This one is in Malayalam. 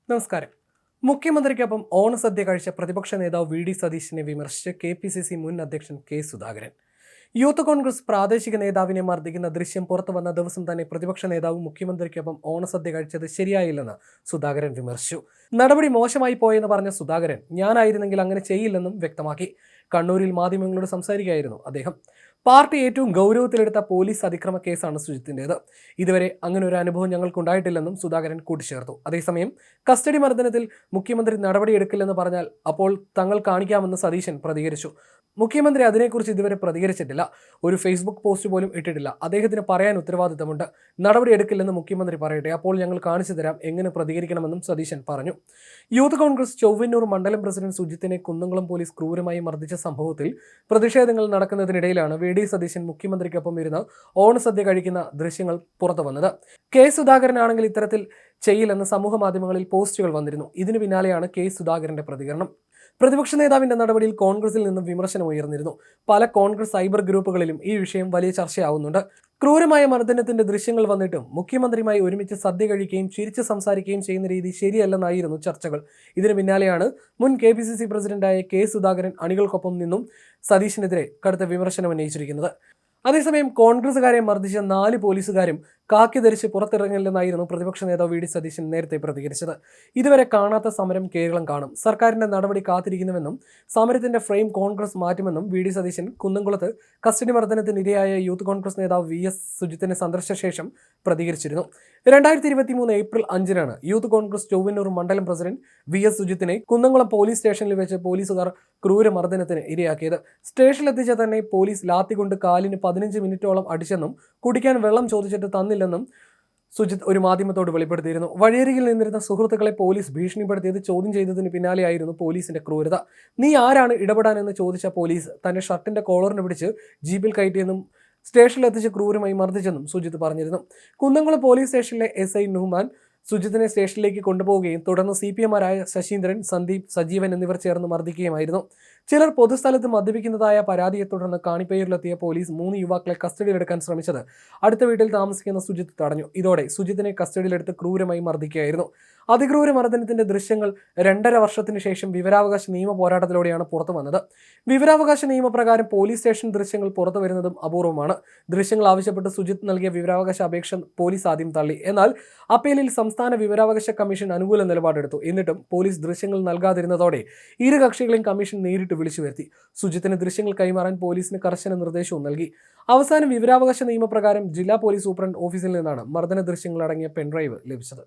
നമസ്കാരം. മുഖ്യമന്ത്രിക്കൊപ്പം ഓണസദ്യ കഴിച്ച പ്രതിപക്ഷ നേതാവ് വി ഡി സതീശനെ വിമർശിച്ച് KPCC മുൻ അധ്യക്ഷൻ കെ സുധാകരൻ. യൂത്ത് കോൺഗ്രസ് പ്രാദേശിക നേതാവിനെ മർദ്ദിക്കുന്ന ദൃശ്യം പുറത്തു വന്ന ദിവസം തന്നെ പ്രതിപക്ഷ നേതാവ് മുഖ്യമന്ത്രിക്കൊപ്പം ഓണസദ്യ കഴിച്ചത് ശരിയായില്ലെന്ന് സുധാകരൻ വിമർശിച്ചു. നടപടി മോശമായി പോയെന്ന് പറഞ്ഞ സുധാകരൻ ഞാനായിരുന്നെങ്കിൽ അങ്ങനെ ചെയ്യില്ലെന്നും വ്യക്തമാക്കി. കണ്ണൂരിൽ മാധ്യമങ്ങളോട് സംസാരിക്കുകയായിരുന്നു അദ്ദേഹം. പാർട്ടി ഏറ്റവും ഗൗരവത്തിലെടുത്ത പോലീസ് അതിക്രമ കേസാണ് സുജിത്തിൻ്റേത്. ഇതുവരെ അങ്ങനെ ഒരു അനുഭവം ഞങ്ങൾക്കുണ്ടായിട്ടില്ലെന്നും സുധാകരൻ കൂട്ടിച്ചേർത്തു. അതേസമയം കസ്റ്റഡി മർദ്ദനത്തിൽ മുഖ്യമന്ത്രി നടപടിയെടുക്കില്ലെന്ന് പറഞ്ഞാൽ അപ്പോൾ തങ്ങൾ കാണിക്കാമെന്ന് സതീശൻ പ്രതികരിച്ചു. മുഖ്യമന്ത്രി അതിനെക്കുറിച്ച് ഇതുവരെ പ്രതികരിച്ചിട്ടില്ല. ഒരു ഫേസ്ബുക്ക് പോസ്റ്റ് പോലും ഇട്ടിട്ടില്ല. അദ്ദേഹത്തിന് പറയാൻ ഉത്തരവാദിത്തമുണ്ട്. നടപടിയെടുക്കില്ലെന്ന് മുഖ്യമന്ത്രി പറയട്ടെ, അപ്പോൾ ഞങ്ങൾ കാണിച്ചു തരാം എങ്ങനെ പ്രതികരിക്കണമെന്നും സതീശൻ പറഞ്ഞു. യൂത്ത് കോൺഗ്രസ് ചൊവ്വന്നൂർ മണ്ഡലം പ്രസിഡന്റ് സുജിത്തിനെ കുന്നംകുളം പോലീസ് ക്രൂരമായി മർദ്ദിച്ച സംഭവത്തിൽ പ്രതിഷേധങ്ങൾ നടക്കുന്നതിനിടയിലാണ് വി ഡി സതീശൻ മുഖ്യമന്ത്രിക്കൊപ്പം ഇരുന്ന് ഓണസദ്യ കഴിക്കുന്ന ദൃശ്യങ്ങൾ പുറത്തു വന്നത്. കെ സുധാകരനാണെങ്കിൽ ഇത്തരത്തിൽ ചെയ്യില്ലെന്ന് സമൂഹ മാധ്യമങ്ങളിൽ പോസ്റ്റുകൾ വന്നിരുന്നു. ഇതിനു പിന്നാലെയാണ് കെ സുധാകരന്റെ പ്രതികരണം. പ്രതിപക്ഷ നേതാവിന്റെ നടപടിയിൽ കോൺഗ്രസിൽ നിന്നും വിമർശനം ഉയർന്നിരുന്നു. പല കോൺഗ്രസ് സൈബർ ഗ്രൂപ്പുകളിലും ഈ വിഷയം വലിയ ചർച്ചയാവുന്നുണ്ട്. ക്രൂരമായ മർദ്ദനത്തിന്റെ ദൃശ്യങ്ങൾ വന്നിട്ടും മുഖ്യമന്ത്രിയുമായി ഒരുമിച്ച് സദ്യ കഴിക്കുകയും ചിരിച്ച് സംസാരിക്കുകയും ചെയ്യുന്ന രീതി ശരിയല്ലെന്നായിരുന്നു ചർച്ചകൾ. ഇതിന് പിന്നാലെയാണ് മുൻ KPCC പ്രസിഡന്റായ കെ സുധാകരൻ അണികൾക്കൊപ്പം നിന്നും സതീശനെതിരെ കടുത്ത വിമർശനം ഉന്നയിച്ചിരിക്കുന്നത്. അതേസമയം കോൺഗ്രസുകാരെ മർദ്ദിച്ച 4 പോലീസുകാരും കാക്കി ധരിച്ച് പുറത്തിറങ്ങില്ലെന്നായിരുന്നു പ്രതിപക്ഷ നേതാവ് വി ഡി സതീശൻ നേരത്തെ പ്രതികരിച്ചത്. ഇതുവരെ കാണാത്ത സമരം കേരളം കാണും, സർക്കാരിന്റെ നടപടി കാത്തിരിക്കുന്നുവെന്നും സമരത്തിന്റെ ഫ്രെയിം കോൺഗ്രസ് മാറ്റുമെന്നും വി ഡി സതീശൻ കുന്നംകുളത്ത് കസ്റ്റഡി മർദ്ദനത്തിനിരയായ യൂത്ത് കോൺഗ്രസ് നേതാവ് VS സുജിത്തിനെ സന്ദർശിച്ച ശേഷം പ്രതികരിച്ചിരുന്നു. 2023 ഏപ്രിൽ 5-നാണ് യൂത്ത് കോൺഗ്രസ് ചൊവ്വന്നൂർ മണ്ഡലം പ്രസിഡന്റ് VS സുജിത്തിനെ കുന്നംകുളം പോലീസ് സ്റ്റേഷനിൽ വെച്ച് പോലീസുകാർ ക്രൂരമർദ്ദനത്തിന് ഇരയാക്കിയത്. സ്റ്റേഷനിലെത്തിച്ച തന്നെ പോലീസ് ലാത്തി കൊണ്ട് കാലിന് 15 മിനിറ്റോളം അടിച്ചെന്നും കുടിക്കാൻ വെള്ളം ചോദിച്ചിട്ട് തന്നില്ലെന്നും സുജിത്ത് ഒരു മാധ്യമത്തോട് വെളിപ്പെടുത്തിയിരുന്നു. വഴിയരികിൽ നിന്നിരുന്ന സുഹൃത്തുക്കളെ പോലീസ് ഭീഷണിപ്പെടുത്തിയത് ചോദ്യം ചെയ്തതിന് പിന്നാലെയായിരുന്നു പോലീസിന്റെ ക്രൂരത. നീ ആരാണ് ഇടപെടാനെന്ന് ചോദിച്ച പോലീസ് തന്നെ ഷർട്ടിന്റെ കോളറിന് പിടിച്ച് ജീപ്പിൽ കയറ്റിയെന്നും സ്റ്റേഷനിലെത്തിച്ച് ക്രൂരമായി മർദ്ദിച്ചെന്നും സുജിത്ത് പറഞ്ഞിരുന്നു. കുന്നംകുളം പോലീസ് സ്റ്റേഷനിലെ SI നുഹ്മാൻ സുജിത്തിനെ സ്റ്റേഷനിലേക്ക് കൊണ്ടുപോവുകയും തുടർന്ന് CPMമാരായ ശശീന്ദ്രൻ, സന്ദീപ്, സജീവൻ എന്നിവർ ചേർന്ന് മർദ്ദിക്കുകയുമായിരുന്നു. ചിലർ പൊതുസ്ഥലത്ത് മദ്യപിക്കുന്നതായ പരാതിയെ തുടർന്ന് കാണിപ്പേരിലെത്തിയ പോലീസ് 3 യുവാക്കളെ കസ്റ്റഡിയിലെടുക്കാൻ ശ്രമിച്ചത് അടുത്ത വീട്ടിൽ താമസിക്കുന്ന സുജിത്ത് തടഞ്ഞു. ഇതോടെ സുജിത്തിനെ കസ്റ്റഡിയിലെടുത്ത് ക്രൂരമായി മർദ്ദിക്കുകയായിരുന്നു. അതിക്രൂര മർദ്ദനത്തിന്റെ ദൃശ്യങ്ങൾ 2.5 വർഷത്തിന് ശേഷം വിവരാവകാശ നിയമ പോരാട്ടത്തിലൂടെയാണ് പുറത്തു വന്നത്. വിവരാവകാശ നിയമപ്രകാരം പോലീസ് സ്റ്റേഷൻ ദൃശ്യങ്ങൾ പുറത്തു വരുന്നതും അപൂർവമാണ്. ദൃശ്യങ്ങൾ ആവശ്യപ്പെട്ട് സുജിത്ത് നൽകിയ വിവരാവകാശ അപേക്ഷ പോലീസ് ആദ്യം തള്ളി. എന്നാൽ അപ്പീലിൽ സംസ്ഥാന വിവരാവകാശ കമ്മീഷൻ അനുകൂല നിലപാടെടുത്തു. എന്നിട്ടും പോലീസ് ദൃശ്യങ്ങൾ നൽകാതിരുന്നതോടെ ഇരു കക്ഷികളെയും കമ്മീഷൻ നേരിട്ട് വിളിച്ചു വരുത്തി. സുജിത്തിന് ദൃശ്യങ്ങൾ കൈമാറാൻ പോലീസിന് കർശന നിർദ്ദേശവും നൽകി. അവസാനം വിവരാവകാശ നിയമപ്രകാരം ജില്ലാ പോലീസ് സൂപ്രണ്ട് ഓഫീസിൽ നിന്നാണ് മർദ്ദന ദൃശ്യങ്ങൾ അടങ്ങിയ പെൻഡ്രൈവ് ലഭിച്ചത്.